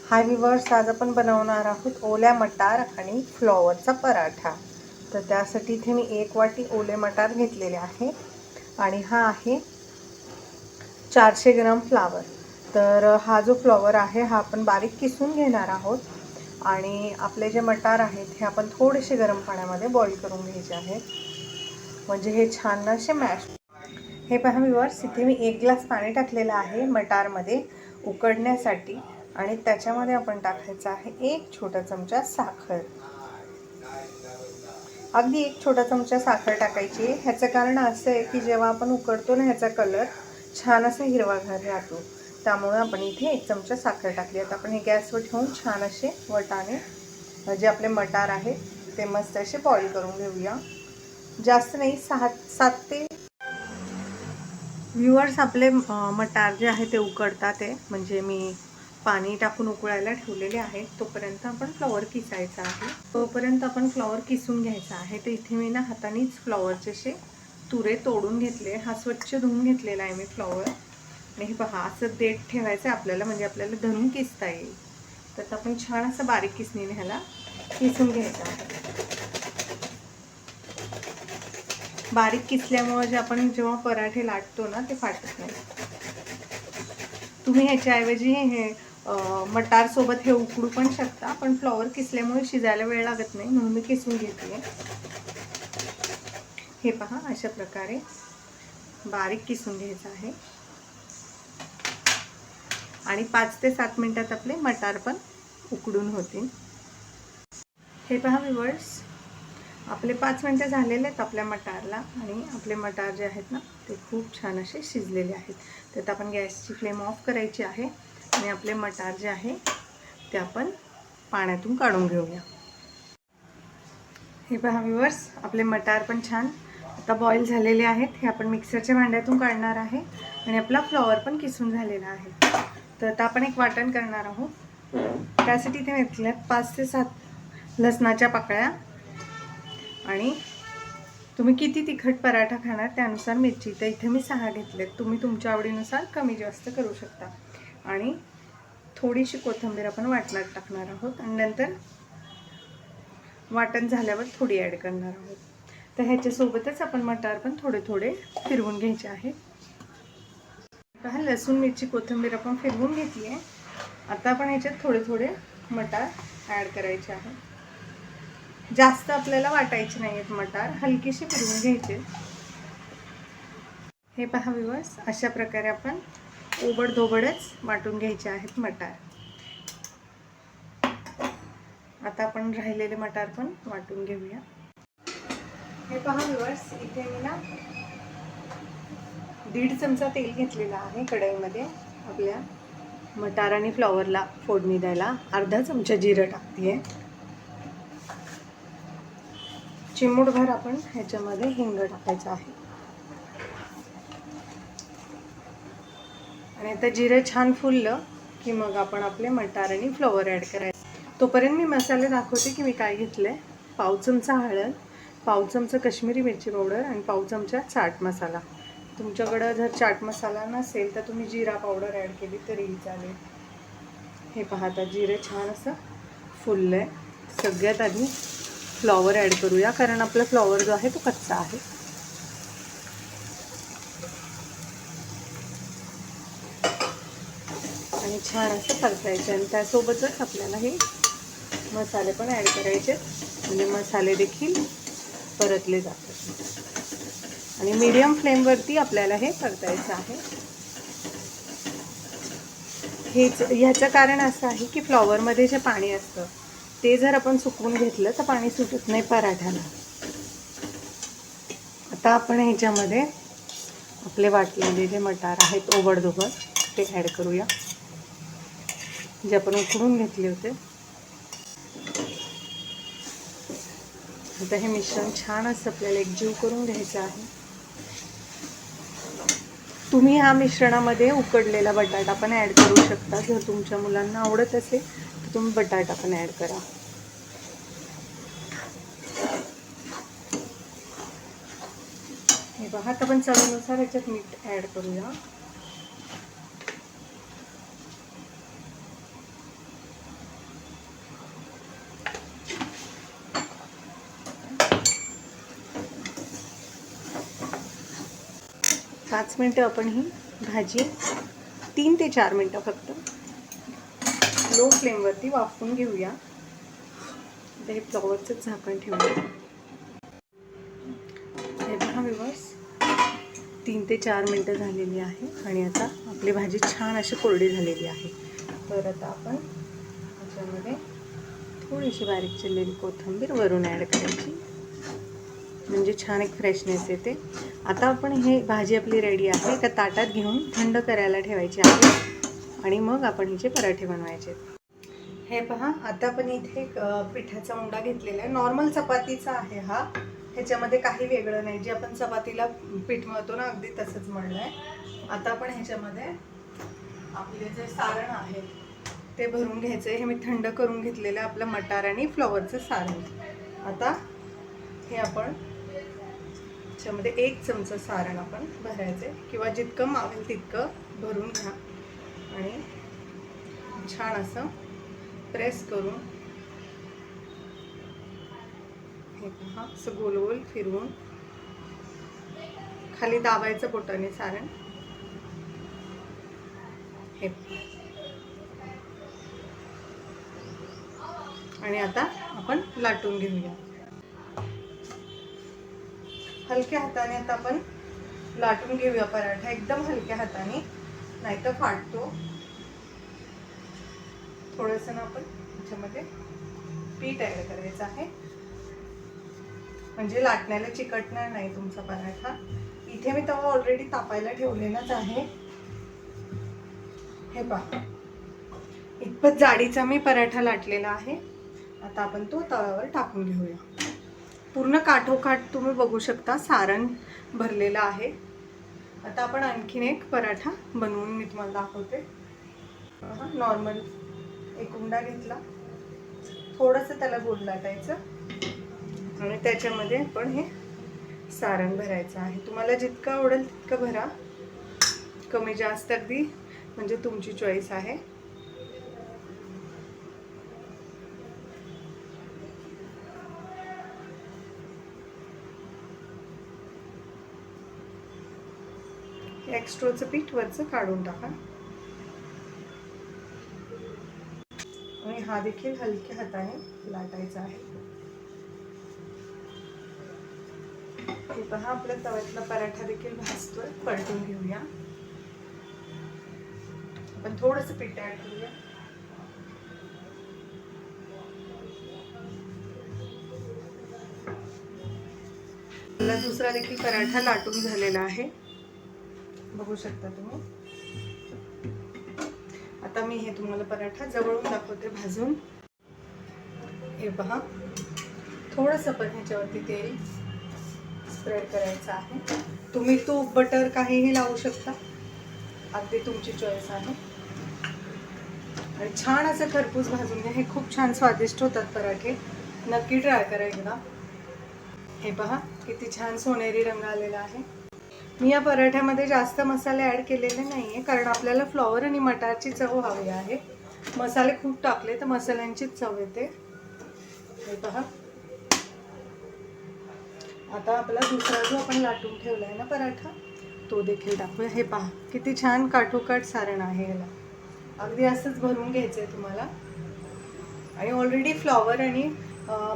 हाय viewers, आज आपण बनवणार आहोत ओल्या मटार आणि फ्लॉवरचा पराठा. तर त्यासाठी इथे मी 1 वाटी ओले मटार घेतलेले आहे आणि हा आहे 400 ग्राम फ्लावर. तर हा जो फ्लॉवर आहे हा आपण बारीक किसून घेणार आहोत आणि आपले जे मटार आहेत हे आपण थोडेसे गरम पाण्यामध्ये बॉईल करून घ्यायचे आहेत, म्हणजे हे छान असे मॅश. हे पहा व्ह्यूअर्स, इथे मी 1 ग्लास पाणी टाकलेलं आहे मटारमध्ये उकडण्यासाठी आणि त्याच्यामध्ये आपण टाकायचं आहे 1 छोटा चमचा साखर. अगदी 1 छोटा चमचा साखर टाकायची. ह्याचं कारण असं आहे की जेव्हा आपण उकडतो ना ह्याचा कलर छान असा हिरवागार राहतो, त्यामुळे आपण इथे 1 चमचा साखर टाकली. आता आपण हे गॅसवर ठेवून छान असे वटाणे जे आपले मटार आहेत ते मस्त असे बॉईल करून घेऊया. जास्त नाही, 7 ते व्ह्यूअर्स, आपले मटार जे आहे ते उकडतात आहे, म्हणजे मी पाणी टाकून उकळायला ठेवलेले आहे. तोपर्यंत आपण फ्लॉवर किसायचा आहे. तोपर्यंत आपण फ्लॉवर किसून घ्यायचा आहे. तर इथे मी ना हातानेच फ्लॉवरचे असे तुरे तोडून घेतले. हा स्वच्छ धुवून घेतलेला आहे मी फ्लॉवर. आणि हे पहा, असं देठ ठेवायचं आपल्याला, म्हणजे आपल्याला धरून किसता येईल. तर आपण छान असं बारीक किसणीने ह्याला किसून घ्यायचं आहे. बारीक किसल्यामुळे जे आपण जेव्हा पराठे लाटतो ना ते फाटत नाही. तुम्ही ह्याच्याऐवजी हे मटार सोबत हे उकडू पण शकता, पण फ्लॉवर किसल्यामुळे शिजायला वेळ लागत नाही म्हणून मी किसून घेते. हे पहा, अशा प्रकारे बारीक किसून घ्यायचं आहे आणि 5 ते 7 मिनिटात आपले मटार पण उकडून होतील. हे पहा व्ह्यूअर्स, आपले 5 मिनिटं झालेले आहेत आपल्या मटारला आणि आपले मटार जे आहेत ना ते खूप छान असे शिजलेले आहेत. तर आपण गॅसची फ्लेम ऑफ करायची आहे आणि आपले मटार जे आहे ते आपण पाण्यातून काढून घेऊया. हे पहा व्ह्यूअर्स, आपले मटार पण छान आता बॉईल झालेले आहेत. हे आपण मिक्सरच्या भांड्यातून काढणार आहे आणि आपला फ्लॉवर पण किसून झालेला आहे. तर आता आपण एक वाटण करणार आहोत. त्यासाठी इथे घेतल्यात 5 ते 7 लसणाच्या पाकळ्या आणि तुम्ही किती तिखट पराठा खाणार त्यानुसार मिरची. तर इथे मी 6 घेतलेत. तुम्ही तुमच्या आवडीनुसार कमी जास्त करू शकता. आणि थोडीशी कोथिंबीर आपण वाटणात टाकणार आहोत आणि नंतर वाटण झाल्यावर थोडी ॲड करणार आहोत. तर ह्याच्यासोबतच आपण मटार पण थोडे थोडे फिरवून घ्यायचे आहे. पहा, लसूण मिरची कोथिंबीर आपण फिरवून घेतली आहे. आता आपण ह्याच्यात थोडे थोडे मटार ॲड करायचे आहे. जास्त आपल्याला वाटायचे नाही आहेत मटार, हलकीशी फिरवून घ्यायचे. हे पहा व्ह्यूअर्स, अशा प्रकारे आपण ओबडधोबडच वाटून घ्यायचे आहेत मटार. आता आपण राहिलेले मटार पण वाटून घेऊया. हे पहा व्ह्यूअर्स, इथे मी ना 1.5 चमचा तेल घेतलेला आहे कढईमध्ये. आपल्या मटार आणि फ्लॉवरला फोडणी द्यायला अर्धा चमचा जिरं टाकते आहे. चिमूटभर आपण ह्याच्यामध्ये हिंग टाकायचं आहे आणि आता जिरं छान फुललं की मग आपण आपले मटार आणि फ्लॉवर ॲड करायचे. तोपर्यंत मी मसाले दाखवते की मी काय घेतले. 1/2 चमचा हळद, 1/2 चमचा काश्मीरी मिरची पावडर आणि 1/2 चमचा चाट मसाला. तुमच्याकडं जर चाट मसाला नसेल तर तुम्ही जिरा पावडर ॲड केली तरीही चालेल. हे पहा, आता जिरे छान असं फुललं आहे. सगळ्यात आधी फ्लॉवर ॲड करूया, कारण आपला फ्लॉवर जो आहे तो कच्चा आहे. आणि छान असं परतायचं आणि त्यासोबतच आपल्याला हे मसाले पण ॲड करायचे, म्हणजे मसाले देखील परतले जातात. आणि मीडियम फ्लेमवरती आपल्याला हे परतायचं आहे. ह्याचं कारण असं आहे की फ्लॉवरमध्ये जे पाणी असतं ते जर आपण सुकवून घेतलं तर पाणी सुटत नाही पराठ्याला. आता आपण ह्याच्यामध्ये आपले वाटलेले जे मटार आहेत ओबडधोबड ते ॲड करूया, जे आपण उकडून घेतले होते. आता हे मिश्रण छान असं आपल्याला एकजीव करून घ्यायचं आहे. तुम्ही ह्या मिश्रणामध्ये उकडलेला बटाटा पण ॲड करू शकता. जर तुमच्या मुलांना आवडत असेल तर तुम्ही बटाटा पण ॲड करा. हे पहा, आता आपण चवीनुसार ह्याच्यात मीठ ॲड करूया. 5 मिनटं आपण ही भाजी 3 ते 4 मिनटं फक्त लो फ्लेमवरती वाफवून घेऊया. आता हे फ्लॉवरचं झाकण ठेवूया. हे पहा व्ह्यूअर्स, 3 ते 4 मिनटं झालेली आहे आणि आता आपली भाजी छान अशी कोरडी झालेली आहे. तर आता आपण याच्यामध्ये थोडीशी बारीक चिरलेली कोथिंबीर वरून ॲड करायची, म्हणजे छान एक फ्रेशनेस येते. आता आपण हे भाजी आपली रेडी आहे. एका ताटात घेऊन थंड करायला ठेवायची आहे आणि मग आपण हिचे पराठे बनवायचे. हे पहा, आता आपण इथे पिठाचा उंडा घेतलेला आहे. नॉर्मल चपातीचा आहे हा, ह्याच्यामध्ये काही वेगळं नाही. जे आपण चपातीला पीठ मळतो ना, अगदी तसंच मळलं आहे. आता आपण ह्याच्यामध्ये आपले जे सारण आहे ते भरून घ्यायचं आहे. हे मी थंड करून घेतलेलं आहे आपलं मटार आणि फ्लॉवरचं सारण. आता हे आपण ह्याच्यामध्ये 1 चमचा सारण आपण भरायचं आहे, किंवा जितकं मावेल तितकं भरून घ्या आणि छान असं प्रेस करून हे पहा, असं गोल गोल फिरवून खाली दाबायचं बोटाने सारण. हे आणि आता आपण लाटून घेऊया हलक्या हाताने. आता आपण लाटून घेऊया पराठा एकदम हलक्या हाताने, नाहीतर फाटतो. थोडंसं ना आपण त्याच्यामध्ये पीठ ॲड करायचं आहे, म्हणजे लाटण्याला चिकटणार नाही तुमचा पराठा. इथे मी तवा ऑलरेडी तापायला ठेवलेलाच आहे. हे पहा, इतपत जाडीचा मी पराठा लाटलेला आहे. आता आपण तो तव्यावर टाकून घेऊया. पूर्ण काठोकाठ तुम्ही बघू शकता सारण भरलेलं आहे. आता आपण आणखीन एक पराठा बनवून मी तुम्हाला दाखवते. नॉर्मल एक उंडा घेतला, थोडंसं त्याला गोल लाटायचं आणि त्याच्यामध्ये आपण हे सारण भरायचं आहे. तुम्हाला जितकं आवडेल तितकं भरा, कमी जास्त अगदी म्हणजे तुमची चॉईस आहे. एक्स्ट्राचं पीठ वरचं काढून टाका आणि हा देखील हलक्या हाताने लाटायचा आहे. हे पहा, आपल्या तव्यातला पराठा देखील भाजतोय. पलटून घेऊया. आपण थोडंसं पीठ ॲड करूया. आपला दुसरा देखील पराठा लाटून झालेला आहे, बघू शकता तुम्ही. आता मी हे तुम्हाला पराठा जवळून दाखवते भाजून. हे पहा, थोडंसं पण ह्याच्यावरती तेल स्प्रेड करायचं आहे. तुम्ही तूप, बटर काहीही लावू शकता, अगदी तुमची चॉईस आहे. आणि छान असं खरपूस भाजून घ्या. हे खूप छान स्वादिष्ट होतात पराठे, नक्की ट्राय करा एकदा. हे पहा, किती छान सोनेरी रंग आलेला आहे. मी या पराठ्यामध्ये जास्त मसाले ॲड केलेले नाही आहे, कारण आपल्याला फ्लॉवर आणि मटारची चव हवी आहे. मसाले खूप टाकले तर मसाल्यांचीच चव येते. हे पहा, आता आपला दुसरा जो आपण लाटून ठेवला आहे ना पराठा, तो देखील टाकूया. हे पहा, किती छान काठोकाठ सारण आहे. याला अगदी असंच भरून घ्यायचं आहे तुम्हाला. आणि ऑलरेडी फ्लॉवर आणि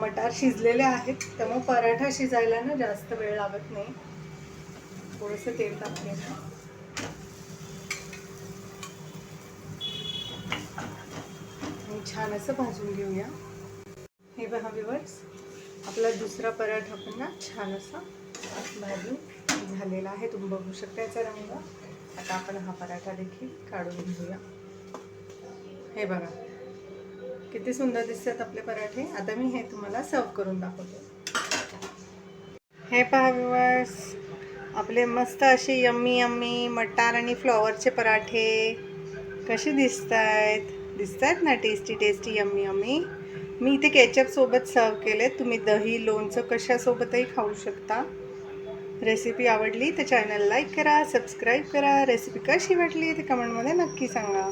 मटार शिजलेले आहेत, त्यामुळे पराठा शिजायला ना जास्त वेळ लागत नाही. थोडंसं तेल टाकते आणि छान असं भाजून घेऊया. हे पहा व्ह्यूअर्स, आपला दुसरा पराठा पण ना छान असा भाजून झालेला आहे. तुम्ही बघू शकता याचा रंग. आता आपण हा पराठा देखील काढून घेऊया. हे बघा, किती सुंदर दिसतात आपले पराठे. आता मी हे तुम्हाला सर्व करून दाखवते. हे पहा व्ह्यूअर्स, आपले मस्त असे यम्मी यम्मी मटार आणि फ्लॉवरचे पराठे कसे दिसतायत ना, टेस्टी टेस्टी यम्मी यम्मी. मी इथे केचप सोबत सर्व केले. तुम्ही दही, लोणचं कशासोबतही खाऊ शकता. रेसिपी आवडली तर चॅनल लाईक करा, सबस्क्राईब करा. रेसिपी कशी वाटली ते कमेंटमध्ये नक्की सांगा.